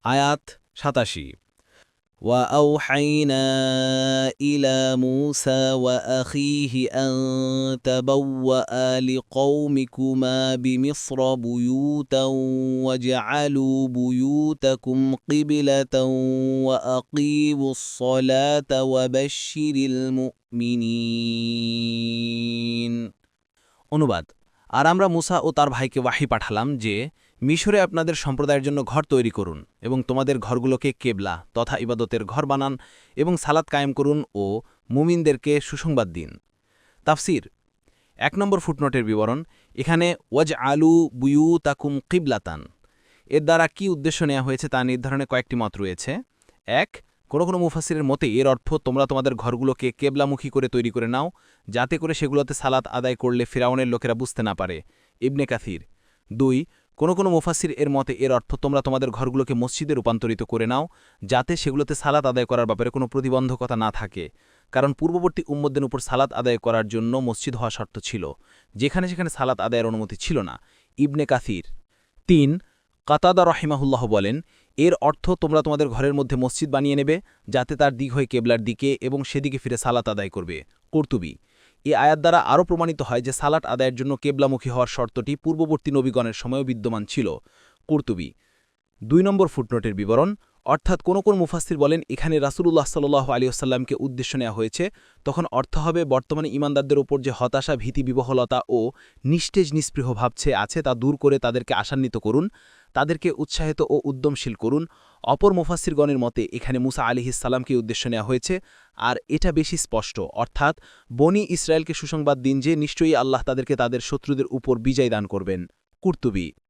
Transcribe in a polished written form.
আয়াত ৮৭ وأوحينا إلى موسى وأخيه أن تبوأ لقومكما بمصر بيوتا وجعلوا بيوتكم قبلة وأقيموا الصلاة وبشر المؤمنين অনুবাদ আর আমরা মুসা ও তার ভাইকে ওয়াহি পাঠালাম যে মিশরে আপনাদের সম্প্রদায়ের জন্য ঘর তৈরি করুন এবং তোমাদের ঘরগুলোকে কেবলা তথা ইবাদতের ঘর বানান এবং সালাত কায়েম করুন ও মুমিনদেরকে সুসংবাদ দিন। তাফসির ১ নম্বর ফুটনোটের বিবরণ। এখানে ওয়াজ আলু বুয়ু তাকুম কিবলাতান এর দ্বারা কি উদ্দেশ্য নেওয়া হয়েছে তা নির্ধারণে কয়েকটি মত রয়েছে। ১ কোনো মুফাসসিরের মতে এর অর্থ তোমরা তোমাদের ঘরগুলোকে কেবলামুখী করে তৈরি করে নাও, যাতে করে সেগুলোতে সালাত আদায় করলে ফিরাউনের লোকেরা বুঝতে না পারে। ইবনে কাসির। ২ কোনো মুফাসসির এর মতে এর অর্থ তোমরা তোমাদের ঘরগুলোকে মসজিদে রূপান্তরিত করে নাও, যাতে সেগুলোতে সালাত আদায় করার ব্যাপারে কোনো প্রতিবন্ধকতা না থাকে, কারণ পূর্ববর্তী উম্মতদের উপর সালাত আদায় করার জন্য মসজিদ হওয়া শর্ত ছিল, যেখানে সেখানে সালাত আদায়ের অনুমতি ছিল না। ইবনে কাসির। ৩ কাতাদা রহিমাহুল্লাহ বলেন এর অর্থ তোমরা তোমাদের ঘরের মধ্যে মসজিদ বানিয়ে নেবে, যাতে তার দিক হয় কেবলার দিকে এবং সেদিকে ফিরে সালাত আদায় করবে। কুরতুবী। এই আয়াত দ্বারা আরও প্রমাণিত হয় যে সালাত আদায়ের জন্য কেবলামুখী হওয়ার শর্তটি পূর্ববর্তী নবীগণের সময়ও বিদ্যমান ছিল। কুরতুবী। ২ নম্বর ফুটনোটের বিবরণ। অর্থাৎ কোন মুফাসসির বলেন এখানে রাসূলুল্লাহ সাল্লাল্লাহু আলাইহি ওয়াসাল্লামকে উদ্দেশ্য নেওয়া হয়েছে, তখন অর্থ হবে বর্তমানে ঈমানদারদের উপর যে হতাশা, ভীতি, বিবহলতা ও নিস্তেজ নিস্পৃহ ভাবছে আছে তা দূর করে তাদেরকে আশান্বিত করুন, তাদেরকে উৎসাহিত ও উদ্যমশীল করুন। অপর মুফাসসিরগণের মতে এখানে মুসা আলাইহিস সালামকে উদ্দেশ্য নেওয়া হয়েছে, আর এটা বেশি স্পষ্ট, অর্থাৎ বনি ইসরায়েলকে সুসংবাদ দিন যে নিশ্চয়ই আল্লাহ তাদেরকে তাদের শত্রুদের উপর বিজয় দান করবেন। কুরতুবী।